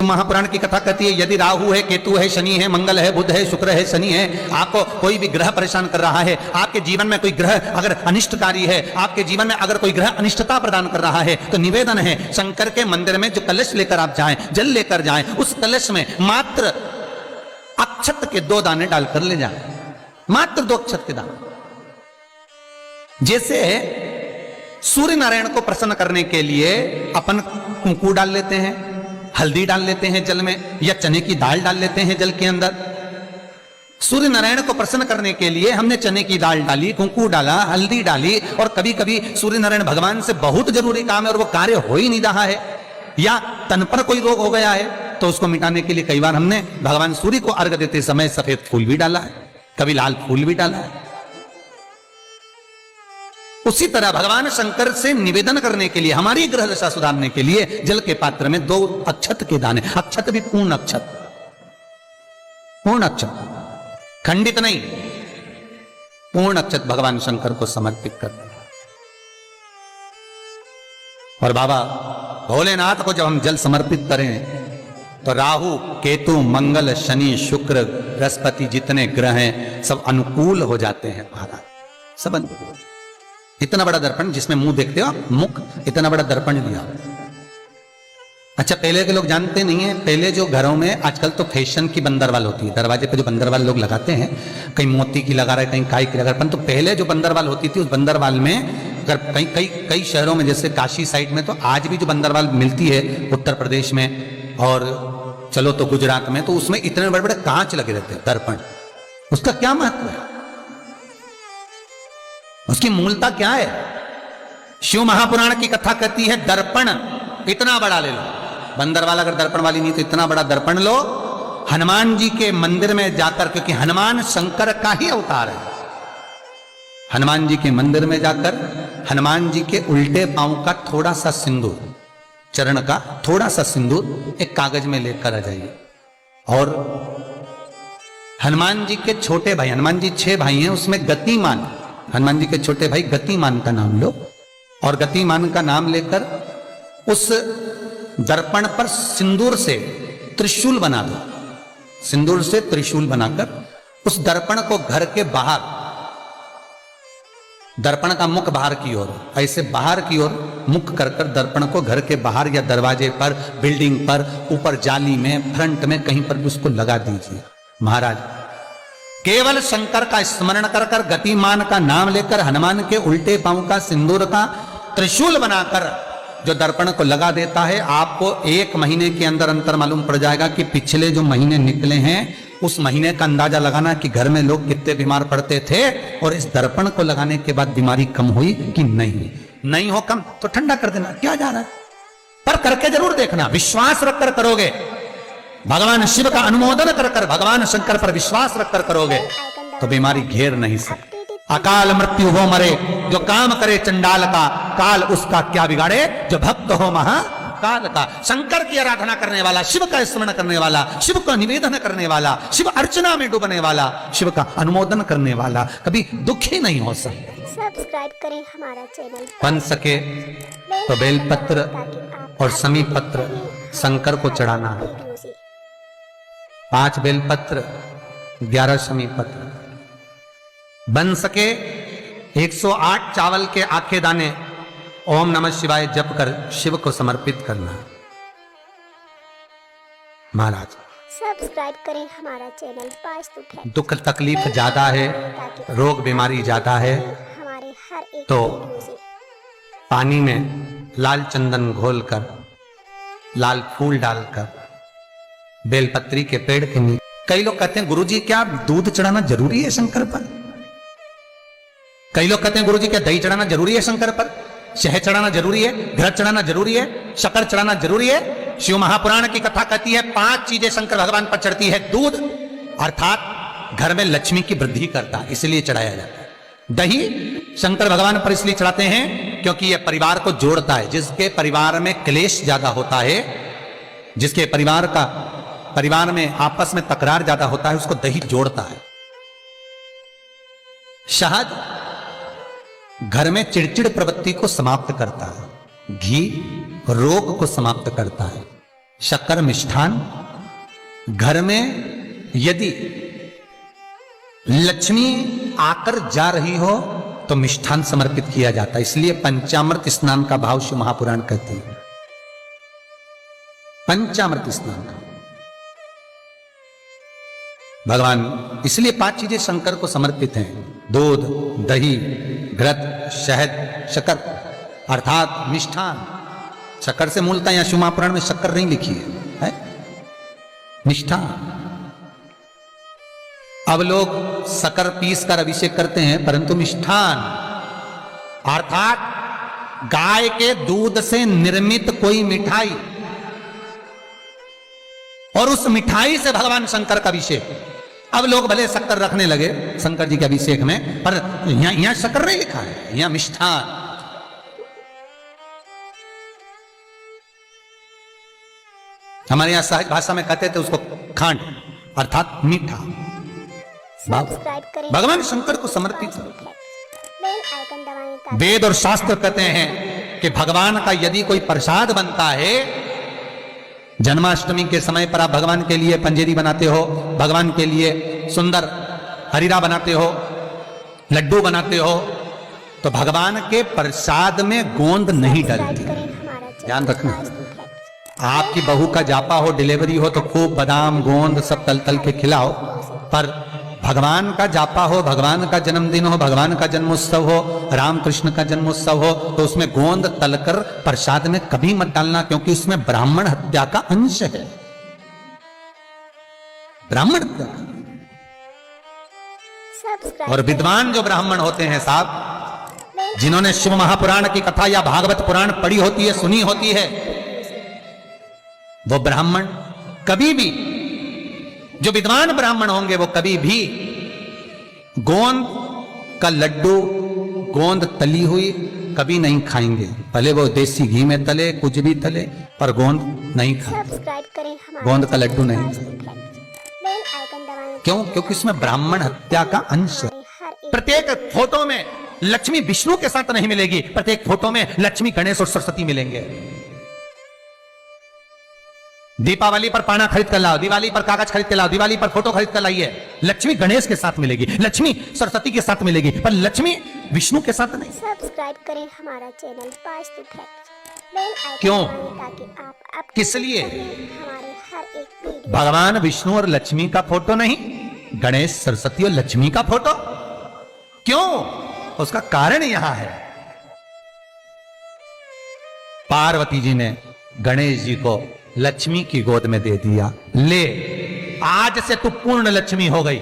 महापुराण की कथा कहती है यदि राहु है, केतु है, शनि है, मंगल है, बुध है, शुक्र है, शनि है, आपको कोई भी ग्रह परेशान कर रहा है, आपके जीवन में कोई ग्रह अगर अनिष्टकारी है, आपके जीवन में अगर कोई ग्रह अनिष्टता प्रदान कर रहा है, तो निवेदन है शंकर के मंदिर में जो कलश लेकर आप जाएं, जल लेकर जाएं, उस कलश में मात्र अक्षत के 2 दाने डालकर ले जाएं, मात्र 2 अक्षत के दाने। जैसे सूर्य नारायण को प्रसन्न करने के लिए अपन कुंकू डाल लेते हैं, हल्दी डाल लेते हैं जल में, या चने की दाल डाल लेते हैं जल के अंदर। सूर्य नारायण को प्रसन्न करने के लिए हमने चने की दाल डाली, कुंकू डाला, हल्दी डाली, और कभी कभी सूर्य नारायण भगवान से बहुत जरूरी काम है और वो कार्य हो ही नहीं रहा है, या तन पर कोई रोग हो गया है, तो उसको मिटाने के लिए कई बार हमने भगवान सूर्य को अर्घ देते समय सफेद फूल भी डाला है, कभी लाल फूल भी डाला है। उसी तरह भगवान शंकर से निवेदन करने के लिए, हमारी ग्रह दशा सुधारने के लिए जल के पात्र में 2 अक्षत के दाने, अक्षत भी पूर्ण अक्षत, पूर्ण अक्षत, खंडित नहीं, पूर्ण अक्षत भगवान शंकर को समर्पित करते हैं। और बाबा भोलेनाथ को जब हम जल समर्पित करें तो राहु, केतु, मंगल, शनि, शुक्र, बृहस्पति जितने ग्रह हैं सब अनुकूल हो जाते हैं महाराज, सब अनुकूल। इतना बड़ा दर्पण जिसमें मुंह देखते हो, मुख, इतना बड़ा दर्पण लिया। अच्छा, पहले के लोग जानते नहीं है, पहले जो घरों में आजकल तो फैशन की बंदरवाल होती है, दरवाजे पे जो बंदरवाल लोग लगाते हैं, कहीं मोती की लगा रहे, कहीं काय की लगा रहे, तो पहले जो बंदरवाल होती थी उस बंदरवाल में अगर कई शहरों में जैसे काशी साइड में, तो आज भी जो बंदरवाल मिलती है उत्तर प्रदेश में और चलो तो गुजरात में, तो उसमें इतने बड़े बड़े कांच लगे रहते हैं, दर्पण। उसका क्या महत्व है, उसकी मूलता क्या है? शिव महापुराण की कथा कहती है दर्पण इतना बड़ा ले लो, बंदरवाल अगर दर्पण वाली नहीं तो इतना बड़ा दर्पण लो, हनुमान जी के मंदिर में जाकर, क्योंकि हनुमान शंकर का ही अवतार है, हनुमान जी के मंदिर में जाकर हनुमान जी के उल्टे पांव का थोड़ा सा सिंदूर, चरण का थोड़ा सा सिंदूर एक कागज में लेकर आ जाइए, और हनुमान जी के छोटे भाई, हनुमान जी 6 भाई हैं, उसमें गतिमान, हनुमान जी के छोटे भाई गतिमान का नाम लो, और गतिमान का नाम लेकर उस दर्पण पर सिंदूर से त्रिशूल बना दो, सिंदूर से त्रिशूल बनाकर उस दर्पण को घर के बाहर, दर्पण का मुख बाहर की ओर, ऐसे बाहर की ओर मुख कर कर दर्पण को घर के बाहर या दरवाजे पर, बिल्डिंग पर, ऊपर जाली में, फ्रंट में, कहीं पर भी उसको लगा दीजिए। महाराज केवल शंकर का स्मरण कर कर, गतिमान का नाम लेकर, हनुमान के उल्टे पांव का सिंदूर का त्रिशूल बनाकर जो दर्पण को लगा देता है, आपको 1 महीने के अंदर अंतर मालूम पड़ जाएगा कि पिछले जो महीने निकले हैं उस महीने का अंदाजा लगाना कि घर में लोग कितने बीमार पड़ते थे, और इस दर्पण को लगाने के बाद बीमारी कम हुई कि नहीं हो कम तो ठंडा कर देना, क्या जा रहा है, पर करके जरूर देखना, विश्वास रखकर करोगे, भगवान शिव का अनुमोदन कर कर, भगवान शंकर पर विश्वास रखकर करोगे तो बीमारी घेर नहीं सकती। अकाल मृत्यु हो मरे जो काम करे चंडाल का, काल उसका क्या बिगाड़े जो भक्त हो महाकाल का। शंकर की आराधना करने वाला, शिव का स्मरण करने वाला, शिव का निवेदन करने वाला, शिव अर्चना में डूबने वाला, शिव का अनुमोदन करने वाला कभी दुखी नहीं हो सकता। सब्सक्राइब करें हमारा चैनल, बन सके तो बेलपत्र और समी पत्र शंकर को चढ़ाना है, 5 बेलपत्र 11 समी पत्र, बन सके 108 चावल के आखे दाने ओम नमः शिवाय जप कर शिव को समर्पित करना। महाराज सब्सक्राइब करें हमारा चैनल, दुख तकलीफ ज्यादा है, रोग बीमारी ज्यादा है, हमारे हर एक तो पानी में लाल चंदन घोलकर, लाल फूल डालकर, बेलपत्री के पेड़ के नीचे। कई लोग कहते हैं गुरुजी क्या दूध चढ़ाना जरूरी है शंकर पर? कई लोग कहते हैं गुरुजी क्या दही चढ़ाना जरूरी है शंकर पर? शहद चढ़ाना जरूरी है? घृत चढ़ाना जरूरी है? शक्कर चढ़ाना जरूरी है? शिव महापुराण की कथा कहती है 5 चीजें शंकर भगवान पर चढ़ती है। दूध अर्थात घर में लक्ष्मी की वृद्धि करता है, इसलिए चढ़ाया जाता है। दही शंकर भगवान पर इसलिए चढ़ाते हैं क्योंकि यह परिवार को जोड़ता है। जिसके परिवार में क्लेश ज्यादा होता है, जिसके परिवार में आपस में तकरार ज्यादा होता है, उसको दही जोड़ता है। शहद घर में चिड़चिड़ प्रवृत्ति को समाप्त करता है। घी रोग को समाप्त करता है। शक्कर मिष्ठान। घर में यदि लक्ष्मी आकर जा रही हो तो मिष्ठान समर्पित किया जाता है। इसलिए पंचामृत स्नान का भाव शिव महापुराण कहते हैं। पंचामृत स्नान का भगवान, इसलिए 5 चीजें शंकर को समर्पित हैं। दूध, दही, घृत, शहद, शक्कर अर्थात मिष्ठान। शक्कर से मूलतः यहां शिव महापुराण में शक्कर नहीं लिखी है, मिष्ठान। अब लोग शक्कर पीस कर अभिषेक करते हैं, परंतु मिष्ठान अर्थात गाय के दूध से निर्मित कोई मिठाई, और उस मिठाई से भगवान शंकर का अभिषेक। अब लोग भले शक्कर रखने लगे शंकर जी के अभिषेक में, पर यहां शक्कर नहीं लिखा है, यहां मिष्ठान। हमारे यहां सहज भाषा में कहते थे उसको खांड, अर्थात मीठा। सब्सक्राइब करें भगवान शंकर को समर्पित। बेल आइकन दबाएं ताकि वेद और शास्त्र कहते हैं कि भगवान का यदि कोई प्रसाद बनता है, जन्माष्टमी के समय पर आप भगवान के लिए पंजेरी बनाते हो, भगवान के लिए सुंदर हरीरा बनाते हो, लड्डू बनाते हो, तो भगवान के प्रसाद में गोंद नहीं डलती। करें हमारा चैनल ध्यान रखना। आज तो फैक्ट। आपकी बहू का जापा हो, डिलीवरी हो, तो खूब बादाम गोंद सब तल तल के खिलाओ, पर भगवान का जापा हो, भगवान का जन्मदिन हो, भगवान का जन्मोत्सव हो, रामकृष्ण का जन्मोत्सव हो, तो उसमें गोंद तलकर प्रसाद में कभी मत डालना, क्योंकि उसमें ब्राह्मण हत्या का अंश है। ब्राह्मण हत्या का। सब्सक्राइब और विद्वान जो ब्राह्मण होते हैं साहब, जिन्होंने शिव महापुराण की कथा या भागवत पुराण पढ़ी होती है, सुनी होती है, वो ब्राह्मण कभी भी, जो विद्वान ब्राह्मण होंगे वो कभी भी गोंद का लड्डू, गोंद तली हुई कभी नहीं खाएंगे। भले वो देसी घी में तले, कुछ भी तले, पर गोंद नहीं खाएंगे। सब्सक्राइब करें हमारा गोंद का लड्डू चैनल नहीं। आज तो फैक्ट। बेल आइकन दबाएं क्यों? क्योंकि इसमें ब्राह्मण हत्या का अंश है। ताकि हर एक प्रत्येक फोटो में लक्ष्मी विष्णु के साथ नहीं मिलेगी, प्रत्येक फोटो में लक्ष्मी गणेश और सरस्वती मिलेंगे। दीपावली पर पाना खरीद कर लाओ, दिवाली पर कागज खरीद कर लाओ, दिवाली पर फोटो खरीद कर लाइए, लक्ष्मी गणेश के साथ मिलेगी, लक्ष्मी सरस्वती के साथ मिलेगी, पर लक्ष्मी विष्णु के साथ नहीं। सब्सक्राइब करें हमारा चैनल आज तो फैक्ट। बेल आइकन क्यों? दबाएं ताकि आप किस लिए? हमारे हर एक वीडियो भगवान विष्णु और लक्ष्मी का फोटो नहीं, गणेश सरस्वती और लक्ष्मी का फोटो क्यों? उसका कारण यहां है, पार्वती जी ने गणेश जी को लक्ष्मी की गोद में दे दिया। ले, आज से तू पूर्ण लक्ष्मी हो गई।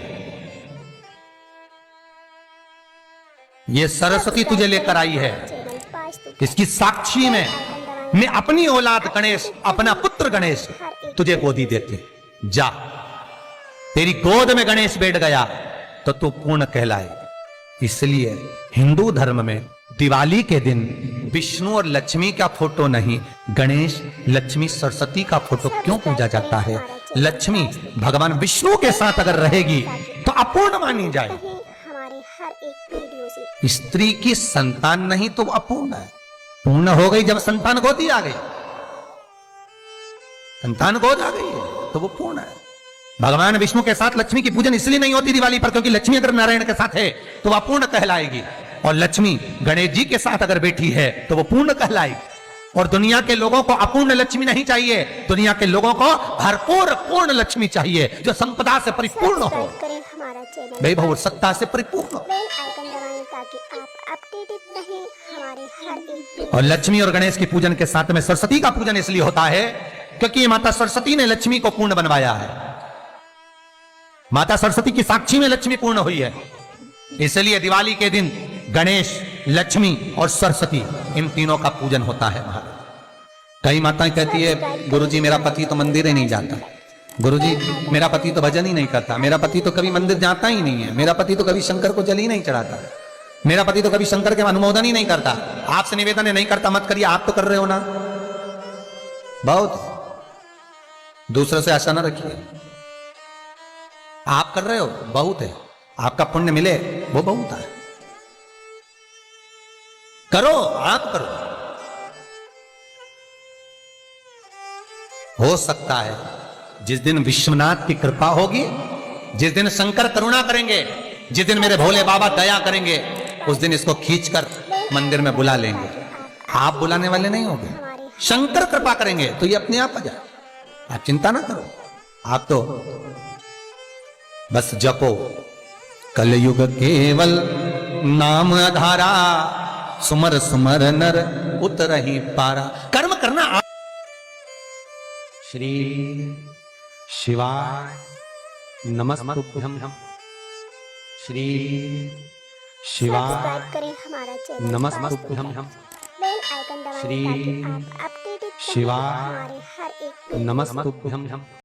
ये सरस्वती तुझे लेकर आई है। चैनल आज तो इसकी साक्षी में मैं अपनी औलाद गणेश, अपना पुत्र गणेश तुझे गोदी देते। जा, तेरी गोद में गणेश बैठ गया तो तू पूर्ण कहलाए। इसलिए हिंदू धर्म में दिवाली के दिन विष्णु और लक्ष्मी का फोटो नहीं, गणेश, लक्ष्मी, सरस्वती का फोटो क्यों पूजा जाता है? लक्ष्मी भगवान विष्णु के साथ अगर रहेगी तो अपूर्ण मानी जाए। हमारे हर एक वीडियो से स्त्री की संतान नहीं तो वो अपूर्ण है। पूर्ण हो गई जब संतान गोदी आ गई, संतान गोद आ गई है तो वो पूर्ण है। भगवान विष्णु के साथ लक्ष्मी की पूजन इसलिए नहीं होती दिवाली पर, क्योंकि लक्ष्मी अगर नारायण के साथ है तो वह अपूर्ण कहलाएगी, और लक्ष्मी गणेश जी के साथ अगर बैठी है तो वो पूर्ण कहलाएगी। और दुनिया के लोगों को अपूर्ण लक्ष्मी नहीं चाहिए, दुनिया के लोगों को भरपूर पूर्ण लक्ष्मी चाहिए, जो संपदा से परिपूर्ण हो, सब्सक्राइब करें हमारा चैनल वैभव और सत्ता से परिपूर्ण हो। बेल आइकन दबाएं ताकि आप अपडेटेड रहें हमारे हर एक और लक्ष्मी और गणेश की पूजन के साथ में सरस्वती का पूजन इसलिए होता है क्योंकि ये माता सरस्वती ने लक्ष्मी को पूर्ण बनवाया है। माता सरस्वती की साक्षी में लक्ष्मी पूर्ण हुई है। इसलिए दिवाली के दिन गणेश, लक्ष्मी और सरस्वती, इन तीनों का पूजन होता है। कई माताएं कहती है, गुरुजी मेरा पति तो मंदिर ही नहीं जाता, गुरुजी मेरा पति तो भजन ही नहीं करता, मेरा पति तो कभी मंदिर जाता ही नहीं है, मेरा पति तो कभी शंकर को जल ही नहीं चढ़ाता, मेरा पति तो कभी शंकर के अनुमोदन ही नहीं करता। आपसे निवेदन है, नहीं करता मत करिए, आप तो कर रहे हो ना। बहुत दूसरों से आशा ना रखिए, आप कर रहे हो बहुत है, आपका पुण्य मिले वो बहुत है। करो, आप करो। हो सकता है जिस दिन विश्वनाथ की कृपा होगी, जिस दिन शंकर करुणा करेंगे, जिस दिन मेरे भोले बाबा दया करेंगे, उस दिन इसको खींचकर मंदिर में बुला लेंगे। आप बुलाने वाले नहीं होंगे, शंकर कृपा करेंगे तो ये अपने आप आ जाए। आप चिंता ना करो, आप तो बस जपो कलयुग केवल नाम आधारा, सुमर सुमर नर उतरहि पारा। कर्म करना। श्री शिवाय नमस्तुभ्यं। श्री शिवाय सब्सक्राइब करें हमारा चैनल, नमस्तुभ्यं। बेल आइकन दबाएं श्री ताकि आप अपडेटेड रहें शिवाय हमारे हर एक नमस्तुभ्यं।